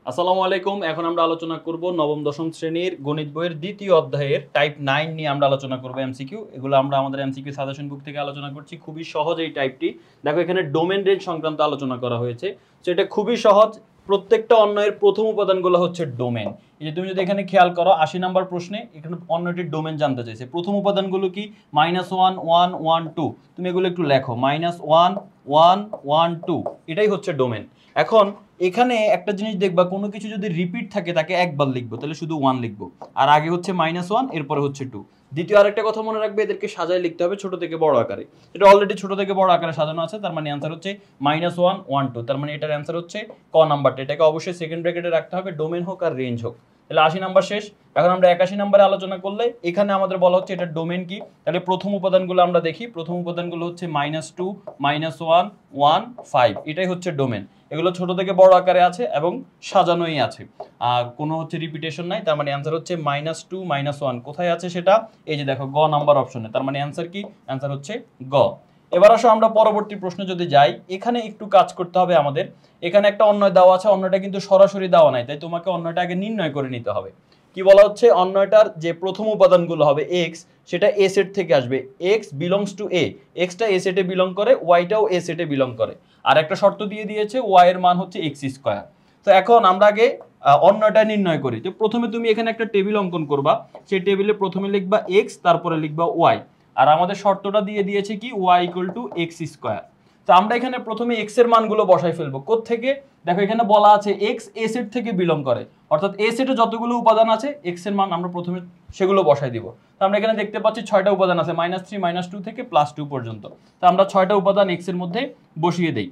আসসালামু আলাইকুম। এখন আমরা আলোচনা করব নবম দশম শ্রেণীর গণিত বইয়ের দ্বিতীয় অধ্যায়ের টাইপ 9 নিয়ে আমরা আলোচনা করব এমসিকিউ। এগুলো আমরা আমাদের এমসিকিউ সাজেশন বুক থেকে আলোচনা করছি। খুবই সহজ এই টাইপটি। দেখো এখানে ডোমেন রেঞ্জ সংক্রান্ত আলোচনা করা হয়েছে। সো এটা খুবই সহজ। প্রত্যেকটা অন্বয়ের প্রথম উপাদানগুলো হচ্ছে ডোমেন। এই যে তুমি যদি এখানে খেয়াল করো 80 নম্বর প্রশ্নে এখানে অন্যটির ডোমেন জানতে চাইছে। প্রথম উপাদানগুলো কি? -1 1 1 2। তুমি এগুলো একটু লেখো। -1 1 1 2 এটাই হচ্ছে ডোমেন। এখন এখানে একটা জিনিস দেখবা, কোনো কিছু যদি রিপিট থাকে তাকে একবার লিখবো, তাহলে শুধু 1 লিখবো। আর আগে হচ্ছে -1 এরপরে হচ্ছে 2। দ্বিতীয় আরেকটা কথা মনে রাখবে, এদেরকে সাজায় লিখতে হবে ছোট থেকে বড় আকারে। এটা অলরেডি ছোট থেকে বড় আকারে সাজানো আছে, তার মানে অ্যান্সার হচ্ছে -1 1 2। তার মানে এটার অ্যান্সার হচ্ছে ক নাম্বারটা। এটাকে অবশ্যই সেকেন্ড ব্র্যাকেটে রাখতে হবে, ডোমেন হোক আর রেঞ্জ হোক। তাহলে 80 নাম্বার শেষ। এখন আমরা 81 নম্বরে আলোচনা করলে এখানে আমাদের বলা হচ্ছে এটার ডোমেন কি। তাহলে প্রথম উপাদানগুলো আমরা দেখি। প্রথম উপাদানগুলো হচ্ছে -2 -1 1 5। এটাই হচ্ছে ডোমেন। এগুলো ছোট থেকে বড় আকারে আছে এবং সাজানোই আছে, আর কোনো হচ্ছে রিপিটেশন নাই। তার মানে অ্যান্সার হচ্ছে -2 -1। কোথায় আছে সেটা? এই যে দেখো গ নাম্বার অপশনে। তার মানে অ্যান্সার কি? অ্যান্সার হচ্ছে গ। এবার আসো আমরা পরবর্তী প্রশ্নে যদি যাই, এখানে একটু কাজ করতে হবে আমাদের। এখানে একটা অন্বয় দেওয়া আছে, অন্যটা কিন্তু সরাসরি দেওয়া নাই, তাই তোমাকে অন্যটা আগে নির্ণয় করে নিতে হবে। কি বলা হচ্ছে? অন্যটার যে প্রথম উপাদানগুলো হবে এক্স, সেটা এ সেট থেকে আসবে। এক্স বিলংস টু এ, এক্সটা এ সেটে বিলং করে, ওয়াইটাও এ সেটে বিলং করে। আর একটা শর্ত দিয়ে দিয়েছে ওয়াই এর মান হচ্ছে এক্স স্কোয়ার। তো এখন আমরা আগে অন্যটা নির্ণয় করি। তো প্রথমে তুমি এখানে একটা টেবিল অঙ্কন করবা। সেই টেবিলে প্রথমে লিখবা এক্স, তারপরে লিখবা ওয়াই। আর আমাদের শর্তটা দিয়ে দিয়েছে কি? Y equal to X square. তো আমরা এখানে প্রথমে এক্স এর মানগুলো বসাই ফেলবো। কোত্থেকে? দেখো এখানে বলা আছে এক্স এ সেট থেকে বিলং করে, অর্থাৎ এ সেটে যতগুলো উপাদান আছে এক্স এর মান আমরা প্রথমে সেগুলো বসাই দিব। তো আমরা এখানে দেখতে পাচ্ছি 6টা উপাদান আছে, -3 -2 থেকে +2 পর্যন্ত। তো আমরা 6টা উপাদান এক্স এর মধ্যে বসিয়ে দেই।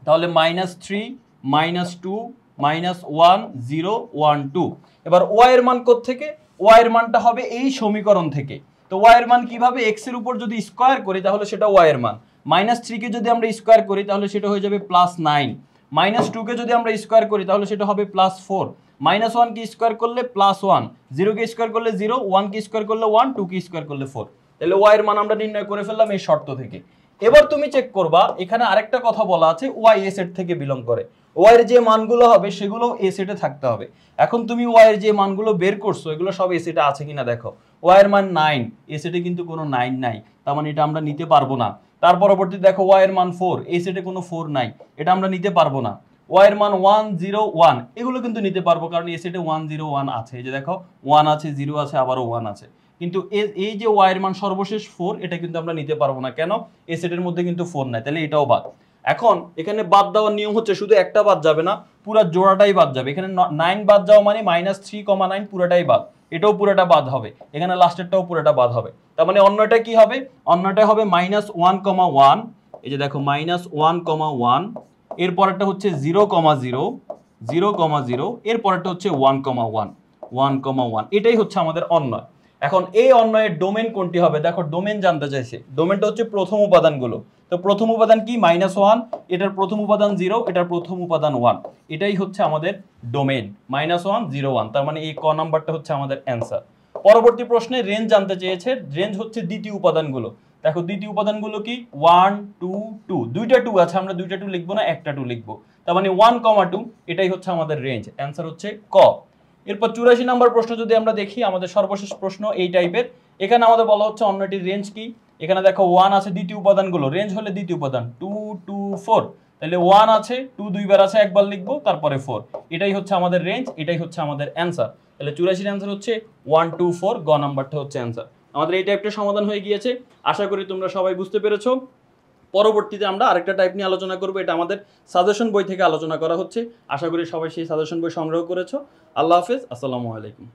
তাহলে -3 -2 -1 0 1 2। এবার ওয়াই এর মান কোত্থেকে? ওয়াই এর মানটা হবে এই সমীকরণ থেকে। তো ওয়াই এর মান কিভাবে? এক্স এর উপর যদি স্কোয়ার করি তাহলে সেটা ওয়াই এর মান। -3 কে যদি আমরা স্কোয়ার করি তাহলে সেটা হয়ে যাবে +9। -2 কে যদি আমরা স্কোয়ার করি তাহলে সেটা হবে +4। -1 কে স্কোয়ার করলে +1, 0 কে স্কোয়ার করলে 0, 1 কে স্কোয়ার করলে 1, 2 কে স্কোয়ার করলে 4। তাহলে ওয়াই এর মান আমরা নির্ণয় করে ফেললাম এই শর্ত থেকে। এবার তুমি চেক করবা, এখানে আরেকটা কথা বলা আছে ওয়াই এ সেট থেকে বিলং করে। ওয়াই এর যে মানগুলো হবে সেগুলো এ সেটে থাকতে হবে। এখন তুমি ওয়াই এর যে মানগুলো বের করছো এগুলো সব এ সেটে আছে কিনা দেখো। ওয়াই এর মান 9, এ সেটে কিন্তু কোনো 9 নাই, তার মানে এটা আমরা নিতে পারবো না। তার পরবর্তী দেখো ওয়াই এর মান 4, এ সেটে কোনো 4 নাই, এটা আমরা নিতে পারবো না। ওয়াই এর মান 1 0 1, এগুলো কিন্তু নিতে পারবো কারণ এ সেটে 1 0 1 আছে। এই যে দেখো 1 আছে, 0 আছে, আবারও 1 আছে। কিন্তু এই যে ওয়াই এর মান সর্বশেষ 4, এটা কিন্তু আমরা নিতে পারবো না। কেন? এই সেটের মধ্যে কিন্তু 4 নাই, তাহলে এটাও বাদ। এখন এখানে বাদ দেওয়ার নিয়ম হচ্ছে শুধু একটা বাদ যাবে না, পুরো জোড়াটাই বাদ যাবে। এখানে 9 বাদ যাওয়া মানে -3,9 পুরোটাই বাদ, এটাও পুরোটা বাদ হবে, এখানে লাস্টেরটাও পুরোটা বাদ হবে। তার মানে অন্যটা কি হবে? অন্যটা হবে -1,1। এই যে দেখো -1,1, এরপরেরটা হচ্ছে 0,0 0,0, এরপরেরটা হচ্ছে 1,1 1,1। এটাই হচ্ছে আমাদের অন্যয়। এখন এই অন্যয়ের ডোমেন কোনটি হবে? দেখো ডোমেন জানতে চাইছে। ডোমেনটা হচ্ছে প্রথম উপাদানগুলো। তো প্রথম উপাদান কি? -1, এটার প্রথম উপাদান 0, এটার প্রথম উপাদান 1। এটাই হচ্ছে আমাদের ডোমেন, -1 0 1। তার মানে এই ক নাম্বারটা হচ্ছে আমাদের অ্যান্সার। পরবর্তী প্রশ্নে রেঞ্জ জানতে চেয়েছে। রেঞ্জ হচ্ছে দ্বিতীয় উপাদানগুলো। দেখো দ্বিতীয় উপাদানগুলো কি? 1 2 2। দুইটা 2 আছে, আমরা দুইটা 2 লিখবো না, একটা 2 লিখবো। তার মানে 1,2, এটাই হচ্ছে আমাদের রেঞ্জ। অ্যান্সার হচ্ছে ক। এরপর 84 নম্বর প্রশ্ন যদি আমরা দেখি, আমাদের সর্বশেষ প্রশ্ন এই টাইপের। এখানে আমাদের বলা হচ্ছে অন্যটির রেঞ্জ কি। এখানে দেখো 1 আছে, দ্বিতীয় উপাদানগুলো। রেঞ্জ হলে দ্বিতীয় উপাদান 2 2 4। তাহলে 1 আছে, 2 দুইবার আছে, একবার লিখবো, তারপরে 4। এটাই হচ্ছে আমাদের রেঞ্জ, এটাই হচ্ছে আমাদের অ্যান্সার। তাহলে 84 অ্যান্সার হচ্ছে 1 2 4, গ নাম্বারটা হচ্ছে অ্যান্সার। আমাদের এই টাইপটা সমাধান হয়ে গিয়েছে। আশা করি তোমরা সবাই বুঝতে পেরেছো। পরবর্তীতে আমরা আরেকটা টাইপ নিয়ে আলোচনা করবো, এটা আমাদের সাজেশন বই থেকে আলোচনা করা হচ্ছে। আশা করি সবাই সেই সাজেশন বই সংগ্রহ করেছো। আল্লাহ হাফেজ, আসসালামু আলাইকুম।